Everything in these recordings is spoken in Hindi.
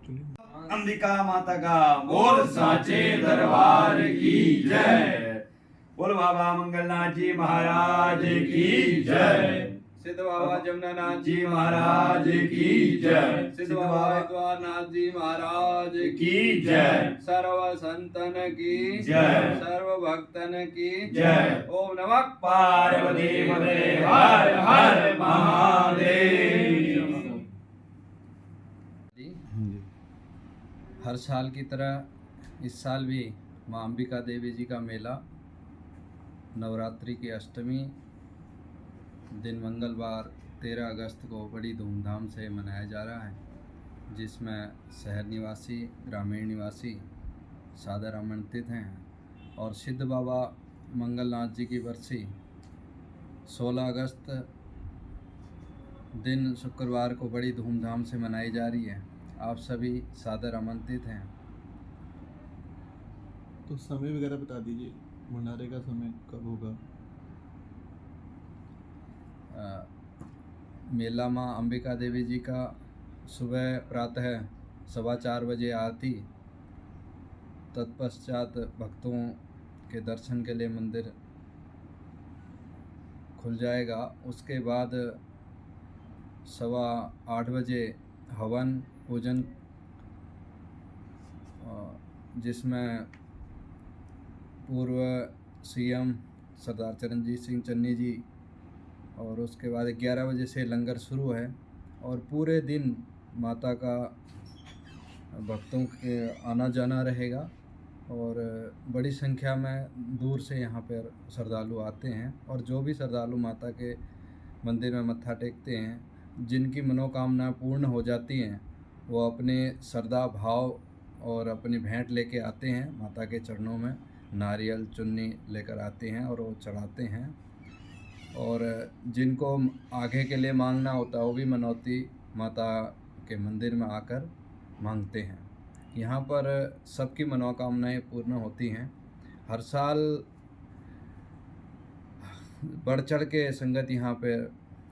अंबिका माता का बोल साचे दरबार की जय। बोल बाबा मंगलनाथ जी महाराज की जय। सिद्ध बाबा जमुनानाथ जी महाराज की जय। सिद्ध बाबा द्वारनाथ जी महाराज की जय। सर्व संतन की जय। सर्व भक्तन की जय। ओम नमः पार्वती पते हर हर महादेव। हर साल की तरह इस साल भी माँ अंबिका देवी जी का मेला नवरात्रि की अष्टमी दिन मंगलवार 13 अगस्त को बड़ी धूमधाम से मनाया जा रहा है, जिसमें शहर निवासी ग्रामीण निवासी सादर आमंत्रित हैं। और सिद्ध बाबा मंगलनाथ जी की बरसी 16 अगस्त दिन शुक्रवार को बड़ी धूमधाम से मनाई जा रही है। आप सभी सादर आमंत्रित हैं। तो समय वगैरह बता दीजिए, भंडारे का समय कब होगा? मेला माँ अंबिका देवी जी का सुबह प्रातः 4:15 बजे आरती, तत्पश्चात भक्तों के दर्शन के लिए मंदिर खुल जाएगा। उसके बाद 8:15 बजे हवन पूजन, जिसमें पूर्व सीएम सरदार चरणजीत सिंह चन्नी जी, और उसके बाद 11 बजे से लंगर शुरू है। और पूरे दिन माता का भक्तों के आना जाना रहेगा और बड़ी संख्या में दूर से यहाँ पर श्रद्धालु आते हैं। और जो भी श्रद्धालु माता के मंदिर में मत्था टेकते हैं, जिनकी मनोकामना पूर्ण हो जाती हैं, वो अपने श्रद्धा भाव और अपनी भेंट लेके आते हैं माता के चरणों में। नारियल चुन्नी लेकर आते हैं और वो चढ़ाते हैं। और जिनको आगे के लिए मांगना होता है, वो भी मनौती माता के मंदिर में आकर मांगते हैं। यहाँ पर सबकी मनोकामनाएं पूर्ण होती हैं। हर साल बढ़ चढ़ के संगत यहाँ पे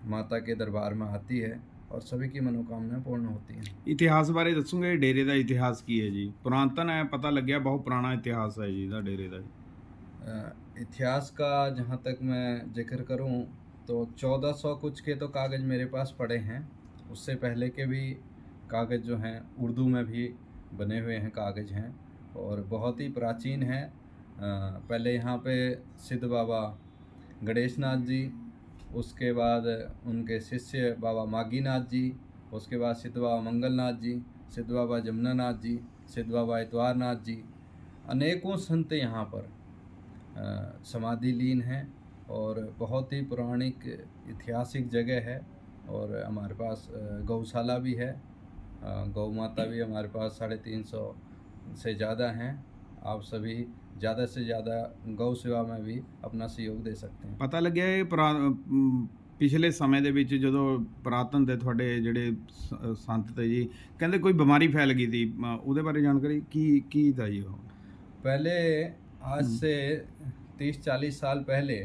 माता के दरबार में आती है और सभी की मनोकामनाएं पूर्ण होती हैं। ਇਤਿਹਾਸ ਬਾਰੇ ਦੱਸੋਗੇ? ਡੇਰੇ ਦਾ ਇਤਿਹਾਸ ਕੀ ਹੈ ਜੀ? ਪੁਰਾਤਨ ਹੈ, ਪਤਾ ਲੱਗਿਆ ਬਹੁਤ ਪੁਰਾਣਾ ਇਤਿਹਾਸ ਹੈ ਜੀ ਇਹਦਾ ਡੇਰੇ ਦਾ। इतिहास का जहाँ तक मैं जिक्र करूँ तो 1400 कुछ के तो कागज़ मेरे पास पड़े हैं। उससे पहले के भी कागज़ जो हैं उर्दू में भी बने हुए हैं कागज़ हैं और बहुत ही प्राचीन हैं। पहले यहाँ पे सिद्ध बाबा गणेश नाथ जी, उसके बाद उनके शिष्य बाबा मागीनाथ जी, उसके बाद सिद्ध बाबा मंगलनाथ जी, सिद्ध बाबा जमुनानाथ जी, सिद्ध बाबा इतवारनाथ जी, अनेकों संत यहाँ पर समाधि लीन हैं और बहुत ही पौराणिक ऐतिहासिक जगह है। और हमारे पास गौशाला भी है, गौ माता भी हमारे पास 350 से ज़्यादा हैं। आप सभी ज़्यादा से ज़्यादा गौ सेवा में भी अपना सहयोग ਦੇ सकते हैं। ਪਤਾ ਲੱਗਿਆ ਇਹ ਪਿਛਲੇ ਸਮੇਂ ਦੇ ਵਿੱਚ ਜਦੋਂ ਪੁਰਾਤਨ ਦੇ ਤੁਹਾਡੇ ਜਿਹੜੇ ਸੰਤ ਤੇ ਜੀ ਕਹਿੰਦੇ ਕੋਈ ਬਿਮਾਰੀ ਫੈਲ ਗਈ ਸੀ, ਉਹਦੇ ਬਾਰੇ ਜਾਣਕਾਰੀ ਕੀ था जी? ਉਹ पहले आज से 30-40 साल पहले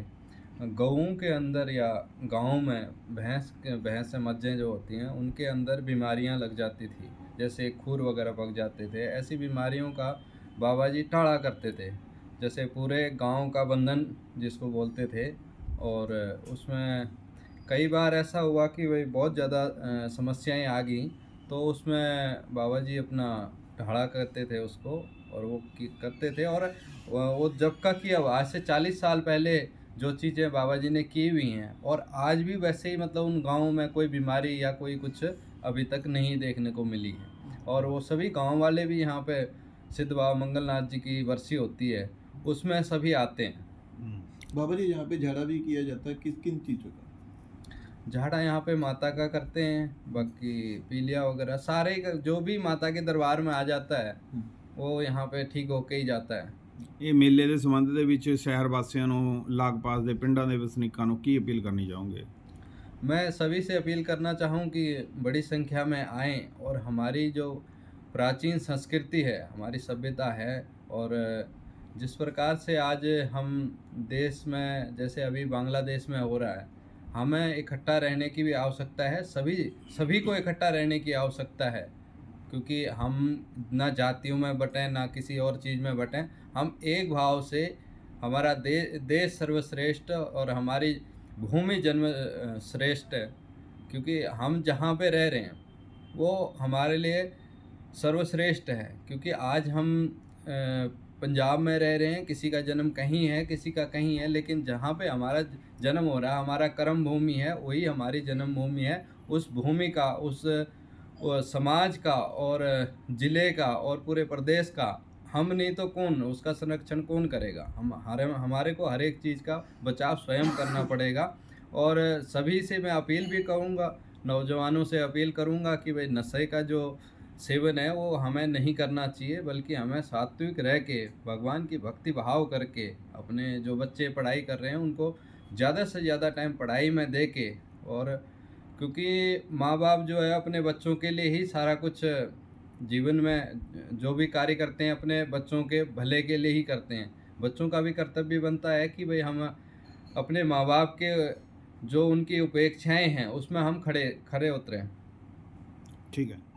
गऊँ के अंदर या गाँव में भैंस से मज्जें जो होती हैं उनके अंदर बीमारियां लग जाती थी, जैसे खूर वगैरह पक जाते थे। ऐसी बीमारियों का बाबा जी टाड़ा करते थे, जैसे पूरे गांव का बंधन जिसको बोलते थे। और उसमें कई बार ऐसा हुआ कि भाई बहुत ज़्यादा समस्याएं आ गई, तो उसमें बाबा जी अपना टाड़ा करते थे उसको, और वो करते थे। और वो जब का किया हुआ, आज से 40 साल पहले जो चीज़ें बाबा जी ने की हुई हैं, और आज भी वैसे ही मतलब उन गाँव में कोई बीमारी या कोई कुछ अभी तक नहीं देखने को मिली है। और वो सभी गाँव वाले भी यहाँ पे सिद्ध बाबा मंगलनाथ जी की बरसी होती है, उसमें सभी आते हैं। बाबा जी यहाँ पे झाड़ा भी किया जाता है, किन चीज़ों का? झाड़ा यहाँ पे माता का करते हैं, बाकी पीलिया वगैरह सारे जो भी माता के दरबार में आ जाता है वो यहाँ पे ठीक होके ही जाता है। ਇਹ ਮੇਲੇ ਦੇ ਸੰਬੰਧ ਦੇ ਵਿੱਚ ਸ਼ਹਿਰ ਵਾਸੀਆਂ ਨੂੰ, ਲਾਗ-ਪਾਸ ਦੇ ਪਿੰਡਾਂ ਦੇ ਵਸਨੀਕਾਂ ਨੂੰ ਕੀ ਅਪੀਲ ਕਰਨੀ ਚਾਹੋਗੇ? मैं सभी से अपील करना चाहूँ कि बड़ी संख्या में आएँ और हमारी जो प्राचीन संस्कृति है, हमारी सभ्यता है, और जिस प्रकार से आज हम देश में, जैसे अभी बांग्लादेश में हो रहा है, हमें इकट्ठा रहने की भी आवश्यकता है। सभी को इकट्ठा रहने की आवश्यकता है। क्योंकि हम ना जातियों में बटें ना किसी और चीज़ में बटें, हम एक भाव से हमारा देश सर्वश्रेष्ठ और हमारी भूमि जन्म श्रेष्ठ है, क्योंकि हम जहाँ पे रह रहे हैं वो हमारे लिए सर्वश्रेष्ठ है। क्योंकि आज हम पंजाब में रह रहे हैं, किसी का जन्म कहीं है किसी का कहीं है, लेकिन जहाँ पे हमारा जन्म हो रहा है, हमारा कर्म भूमि है, वही हमारी जन्म भूमि है। उस भूमि का, उस समाज का और ज़िले का और पूरे प्रदेश का हम नहीं तो कौन, उसका संरक्षण कौन करेगा? हमारे को हर एक चीज़ का बचाव स्वयं करना पड़ेगा। और सभी से मैं अपील भी करूँगा, नौजवानों से अपील करूँगा कि भाई नशे का जो सेवन है वो हमें नहीं करना चाहिए, बल्कि हमें सात्विक रह के भगवान की भक्ति भाव करके अपने जो बच्चे पढ़ाई कर रहे हैं उनको ज़्यादा से ज़्यादा टाइम पढ़ाई में दे के, और क्योंकि माँ बाप जो है अपने बच्चों के लिए ही सारा कुछ जीवन में जो भी कार्य करते हैं अपने बच्चों के भले के लिए ही करते हैं। बच्चों का भी कर्तव्य बनता है कि भाई हम अपने माँ बाप के जो उनकी अपेक्षाएं हैं उसमें हम खरे उतरें। ठीक है।